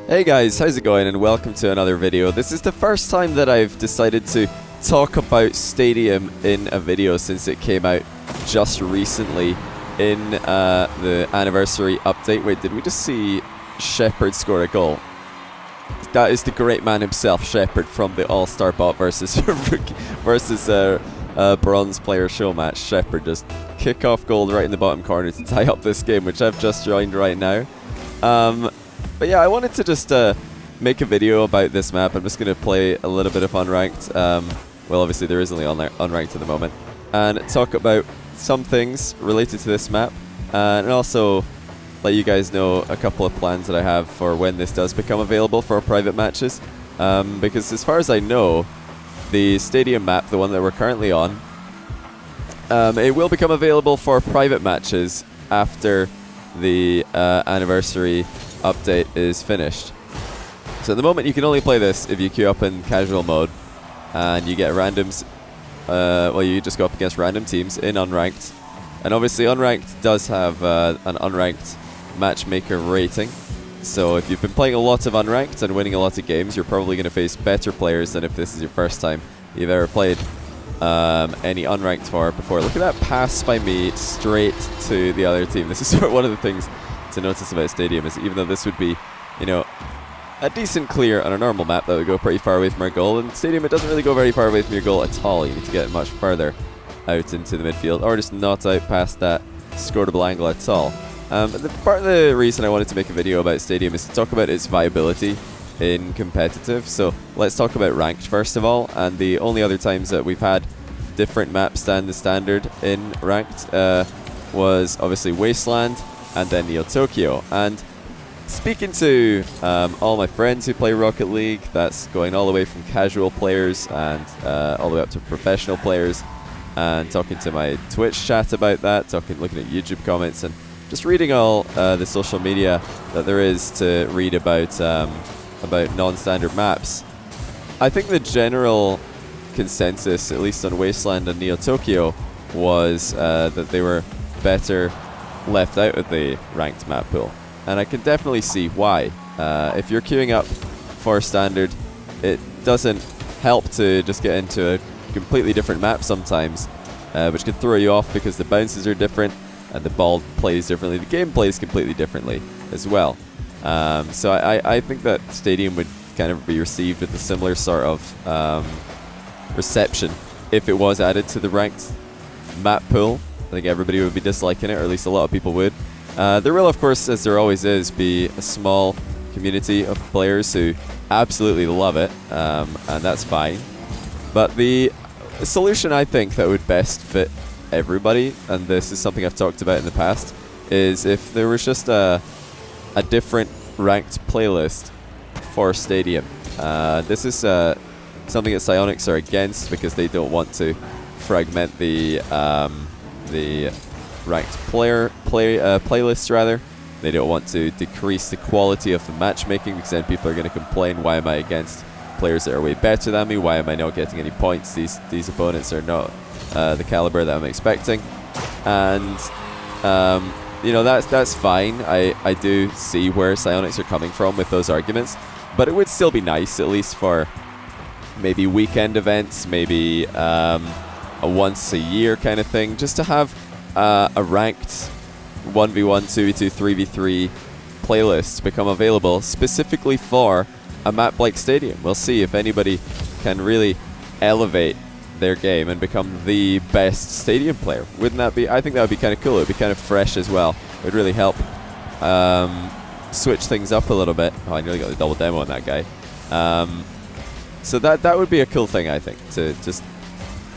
Hey guys, how's it going, and welcome to another video. This is the first time that I've decided to talk about Stadium in a video since it came out just recently in the anniversary update. Wait, did we just see Shepard score a goal? That is the great man himself, Shepard, from the All-Star Bot versus Bronze Player Show match. Shepard just kick off goal right in the bottom corner to tie up this game, which I've just joined right now. But yeah, I wanted to just make a video about this map. I'm just going to play a little bit of Unranked. Well, obviously there is only Unranked at the moment. And talk about some things related to this map. And also let you guys know a couple of plans that I have for when this does become available for private matches. Because as far as I know, the Stadium map, the one that we're currently on, it will become available for private matches after the anniversary update is finished. So at the moment you can only play this if you queue up in casual mode and you get randoms. Well, you just go up against random teams in Unranked, and obviously Unranked does have an Unranked matchmaker rating. So if you've been playing a lot of Unranked and winning a lot of games, you're probably going to face better players than if this is your first time you've ever played any Unranked for before. Look at that pass by me straight to the other team. This is one of the things to notice about Stadium, is even though this would be, you know, a decent clear on a normal map that would go pretty far away from our goal, in Stadium it doesn't really go very far away from your goal at all. You need to get much further out into the midfield, or just not out past that scoreable angle at all. Part of the reason I wanted to make a video about Stadium is to talk about its viability in competitive. So let's talk about Ranked first of all, and the only other times that we've had different maps than the standard in Ranked was obviously Wasteland and then Neo Tokyo. And speaking to all my friends who play Rocket League, that's going all the way from casual players and all the way up to professional players, and talking to my Twitch chat about that, looking at YouTube comments, and just reading all the social media that there is to read about non-standard maps, I think the general consensus, at least on Wasteland and Neo Tokyo, was that they were better left out of the ranked map pool. And I can definitely see why. If you're queuing up for standard, it doesn't help to just get into a completely different map sometimes, which can throw you off because the bounces are different and the ball plays differently. The game plays completely differently as well. So I think that Stadium would kind of be received with a similar sort of reception if it was added to the ranked map pool. I think everybody would be disliking it, or at least a lot of people would. There will, of course, as there always is, be a small community of players who absolutely love it, and that's fine. But the solution I think that would best fit everybody, and this is something I've talked about in the past, is if there was just a different ranked playlist for Stadium. This is something that Psyonix are against because they don't want to fragment the ranked playlists rather. They don't want to decrease the quality of the matchmaking, because then people are going to complain, why am I against players that are way better than me? Why am I not getting any points? These opponents are not the caliber that I'm expecting. And you know, that's fine. I do see where Psyonix are coming from with those arguments, but it would still be nice, at least for maybe weekend events, maybe a once a year kind of thing, just to have a ranked 1v1, 2v2, 3v3 playlist become available specifically for a map like Stadium. We'll see if anybody can really elevate their game and become the best Stadium player. Wouldn't that be? I think that would be kind of cool. It would be kind of fresh as well. It would really help switch things up a little bit. Oh, I nearly got the double demo on that guy. So that would be a cool thing, I think, to just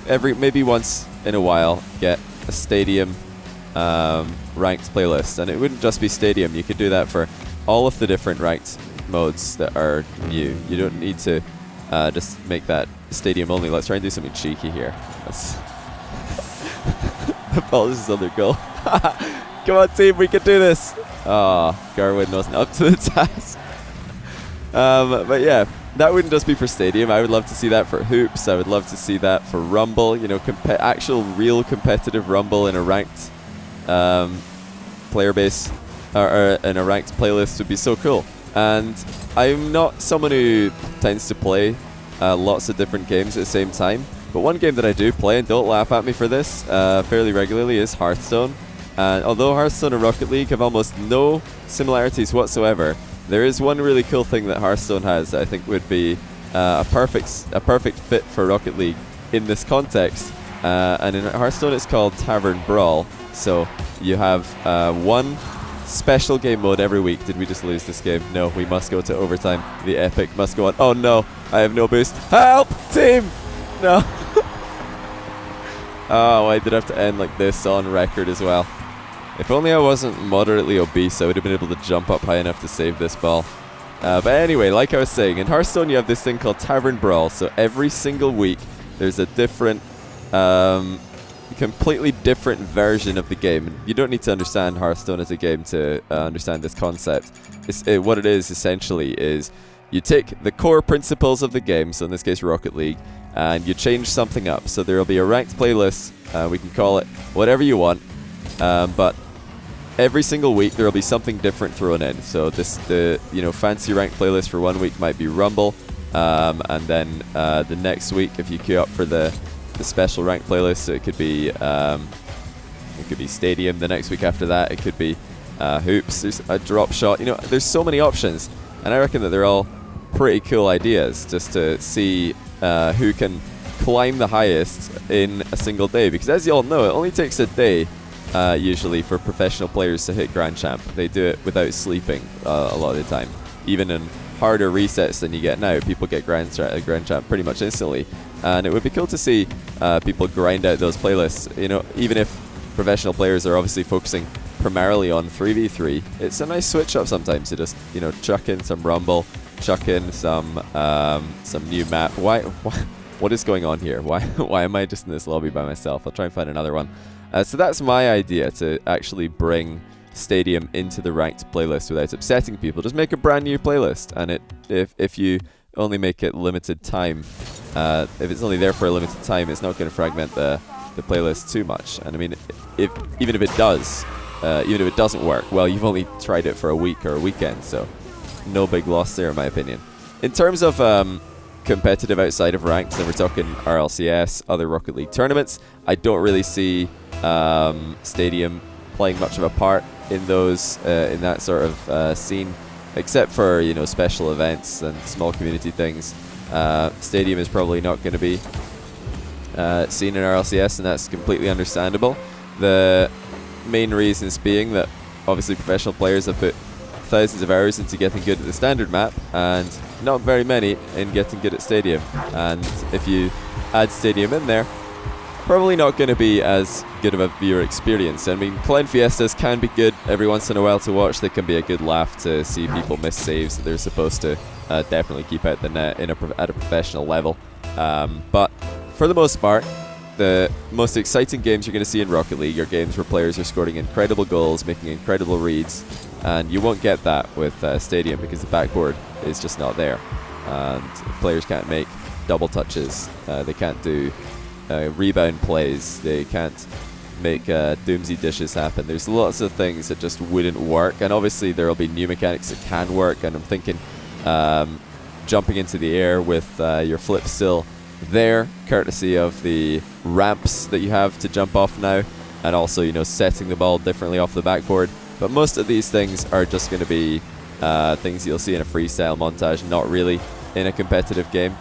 maybe once in a while get a Stadium ranked playlist. And it wouldn't just be Stadium. You could do that for all of the different ranked modes that are new. You don't need to just make that Stadium only. Let's try and do something cheeky here. The ball is on their goal. Come on, team, we can do this. Oh, Garwin wasn't up to the task. But yeah, that wouldn't just be for Stadium. I would love to see that for Hoops. I would love to see that for Rumble. You know, actual real competitive Rumble in a ranked player base, or in a ranked playlist would be so cool. And I'm not someone who tends to play lots of different games at the same time, but one game that I do play, and don't laugh at me for this, fairly regularly is Hearthstone. And although Hearthstone and Rocket League have almost no similarities whatsoever, there is one really cool thing that Hearthstone has that I think would be a perfect fit for Rocket League in this context. And in Hearthstone it's called Tavern Brawl. So you have one special game mode every week. Did we just lose this game? No, we must go to overtime. The epic must go on. Oh no, I have no boost. Help, team! No. Oh, why did I have to end like this on record as well? If only I wasn't moderately obese, I would have been able to jump up high enough to save this ball. But anyway, like I was saying, in Hearthstone you have this thing called Tavern Brawl. So every single week there's a different, completely different version of the game. You don't need to understand Hearthstone as a game to understand this concept. What it is essentially is you take the core principles of the game, so in this case Rocket League, and you change something up. So there will be a ranked playlist, we can call it whatever you want, but every single week there will be something different thrown in. So the fancy ranked playlist for one week might be Rumble, and then the next week if you queue up for the special ranked playlist, so it could be Stadium. The next week after that it could be Hoops. There's a Drop Shot. There's so many options, and I reckon that they're all pretty cool ideas just to see who can climb the highest in a single day, because as you all know, it only takes a day usually for professional players to hit Grand Champ. They do it without sleeping a lot of the time. Even in harder resets than you get now, people get Grand Champ pretty much instantly, and it would be cool to see people grind out those playlists. Even if professional players are obviously focusing primarily on 3v3, it's a nice switch up sometimes to just chuck in some Rumble, chuck in some new map. What is going on here? Why am I just in this lobby by myself? I'll try and find another one. So that's my idea, to actually bring Stadium into the ranked playlist without upsetting people. Just make a brand new playlist, and if you only make it limited time, if it's only there for a limited time, it's not going to fragment the playlist too much. And I mean, even if it doesn't work, well, you've only tried it for a week or a weekend, so no big loss there in my opinion. In terms of competitive outside of ranked, then we're talking RLCS, other Rocket League tournaments, I don't really see Stadium playing much of a part in those in that sort of scene, except for special events and small community things. Stadium is probably not going to be seen in RLCS, and that's completely understandable. The main reasons being that obviously professional players have put thousands of hours into getting good at the standard map, and not very many in getting good at Stadium. And if you add Stadium in there, probably not going to be as good of a viewer experience. I mean, Clan Fiestas can be good every once in a while to watch. They can be a good laugh to see people miss saves that they're supposed to definitely keep out the net at a professional level. But for the most part, the most exciting games you're going to see in Rocket League are games where players are scoring incredible goals, making incredible reads, and you won't get that with Stadium because the backboard is just not there, and players can't make double touches, they can't do rebound plays, they can't make doomsy dishes happen. There's lots of things that just wouldn't work, and obviously there will be new mechanics that can work, and I'm thinking jumping into the air with your flip still there, courtesy of the ramps that you have to jump off now, and also setting the ball differently off the backboard. But most of these things are just going to be things you'll see in a freestyle montage, not really in a competitive game.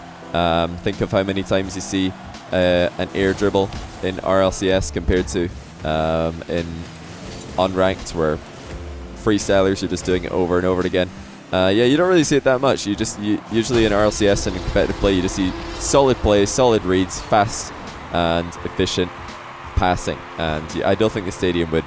Think of how many times you see an air dribble in RLCS compared to in unranked, where freestylers are just doing it over and over again. Yeah, you don't really see it that much. Usually in RLCS and in competitive play, you just see solid play, solid reads, fast and efficient passing. And I don't think the Stadium would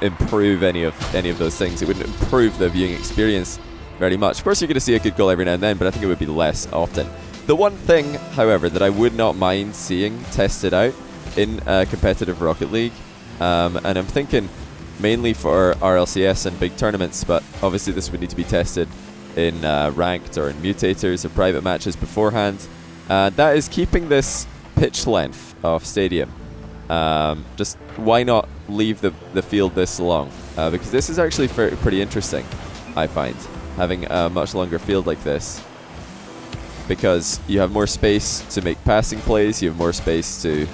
improve any of those things. It wouldn't improve the viewing experience very much. Of course, you're going to see a good goal every now and then, but I think it would be less often. The one thing, however, that I would not mind seeing tested out in competitive Rocket League, and I'm thinking mainly for RLCS and big tournaments, but obviously this would need to be tested in ranked or in mutators or private matches beforehand. That is keeping this pitch length of Stadium. Just why not leave the field this long? Because this is actually pretty interesting, I find. having a much longer field like this, because you have more space to make passing plays, you have more space to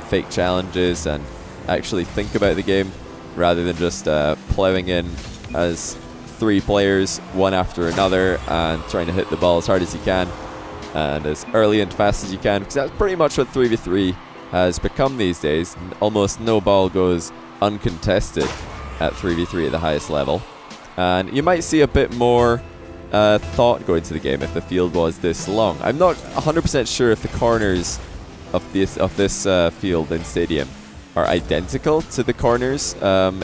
fake challenges and actually think about the game, rather than just plowing in as 3 players, one after another, and trying to hit the ball as hard as you can and as early and fast as you can, because that's pretty much what 3v3 has become these days. Almost no ball goes uncontested at 3v3 at the highest level. And you might see a bit more thought go into the game if the field was this long. I'm not 100% sure if the corners of this field in Stadium are identical to the corners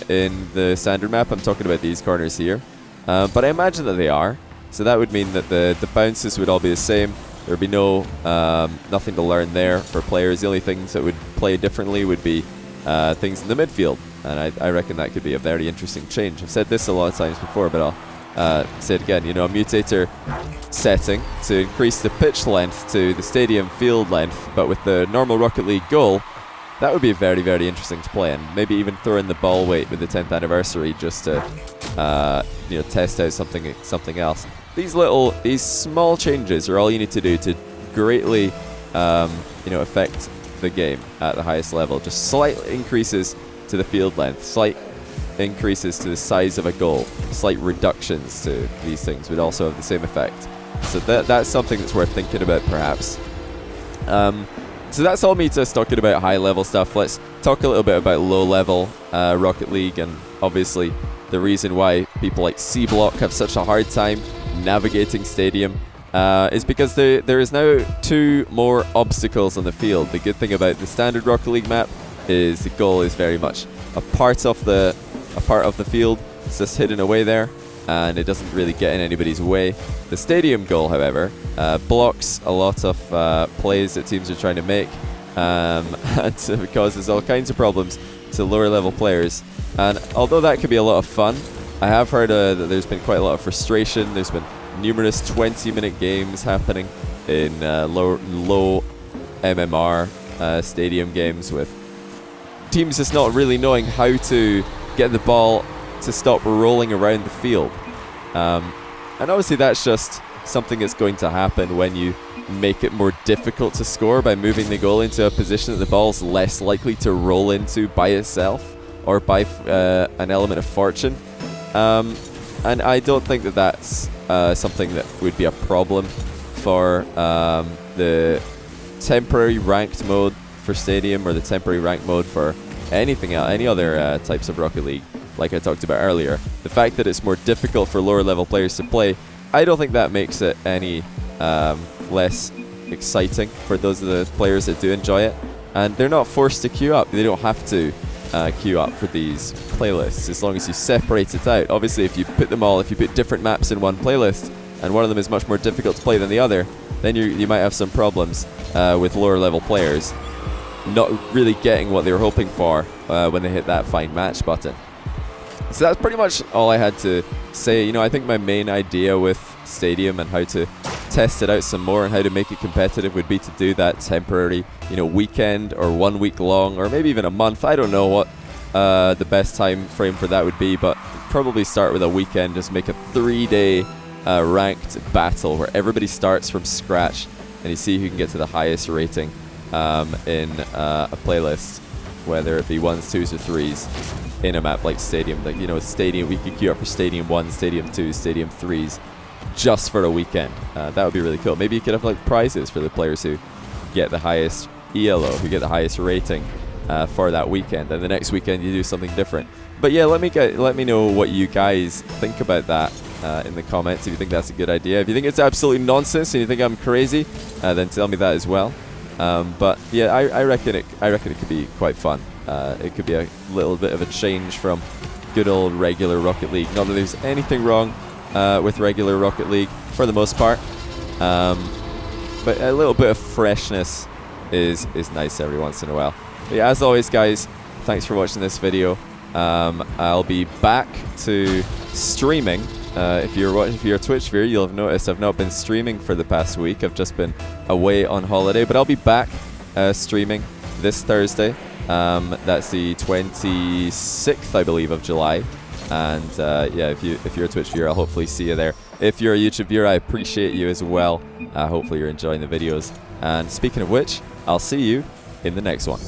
in the standard map. I'm talking about these corners here. But I imagine that they are. So that would mean that the bounces would all be the same. There would be no nothing to learn there for players. The only things that would play differently would be things in the midfield. And I reckon that could be a very interesting change. I've said this a lot of times before, but I'll say it again. You know, a mutator setting to increase the pitch length to the stadium field length, but with the normal Rocket League goal, that would be very, very interesting to play. And maybe even throw in the ball weight with the 10th anniversary just to test out something else. These small changes are all you need to do to greatly affect the game at the highest level. Just slight increases to the field length, slight increases to the size of a goal, slight reductions to these things would also have the same effect. So that's something that's worth thinking about, perhaps. So that's all me just talking about high level stuff. Let's talk a little bit about low level Rocket League, and obviously the reason why people like C-Block have such a hard time navigating Stadium is because there is now 2 more obstacles on the field. The good thing about the standard Rocket League map is the goal is very much a part of the field. It's just hidden away there, and it doesn't really get in anybody's way. The Stadium goal, however, blocks a lot of plays that teams are trying to make, and it causes all kinds of problems to lower level players. And although that could be a lot of fun, I have heard that there's been quite a lot of frustration. There's been numerous 20-minute games happening in low MMR Stadium games, with teams just not really knowing how to get the ball to stop rolling around the field. And obviously that's just something that's going to happen when you make it more difficult to score by moving the goal into a position that the ball's less likely to roll into by itself or by an element of fortune. And I don't think that that's something that would be a problem for the temporary ranked mode for Stadium, or the temporary ranked mode for anything else, any other types of Rocket League, like I talked about earlier. The fact that it's more difficult for lower level players to play, I don't think that makes it any less exciting for those of the players that do enjoy it. And they're not forced to queue up. They don't have to queue up for these playlists, as long as you separate it out. Obviously, if you put different maps in one playlist, and one of them is much more difficult to play than the other, then you might have some problems with lower level players not really getting what they were hoping for when they hit that find match button. So that's pretty much all I had to say. I think my main idea with Stadium and how to test it out some more and how to make it competitive would be to do that temporary, weekend or 1 week long, or maybe even a month. I don't know what the best time frame for that would be, but probably start with a weekend. Just make a 3-day ranked battle where everybody starts from scratch and you see who can get to the highest rating in a playlist, whether it be 1s, 2s, or 3s in a map like Stadium. Like, Stadium, we could queue up for Stadium 1, Stadium 2, Stadium 3s just for a weekend. That would be really cool. Maybe you could have like prizes for the players who get the highest ELO, who get the highest rating for that weekend, and the next weekend you do something different. But yeah, let me know what you guys think about that in the comments, if you think that's a good idea. If you think it's absolutely nonsense and you think I'm crazy, then tell me that as well. But yeah, I reckon it could be quite fun. It could be a little bit of a change from good old regular Rocket League. Not that there's anything wrong with regular Rocket League for the most part, but a little bit of freshness is nice every once in a while. But yeah, as always, guys, thanks for watching this video. I'll be back to streaming. If you're a Twitch viewer, you'll have noticed I've not been streaming for the past week. I've just been away on holiday, but I'll be back streaming this Thursday. That's the 26th, I believe, of July. And yeah, if you're a Twitch viewer, I'll hopefully see you there. If you're a YouTube viewer, I appreciate you as well. Hopefully you're enjoying the videos. And speaking of which, I'll see you in the next one.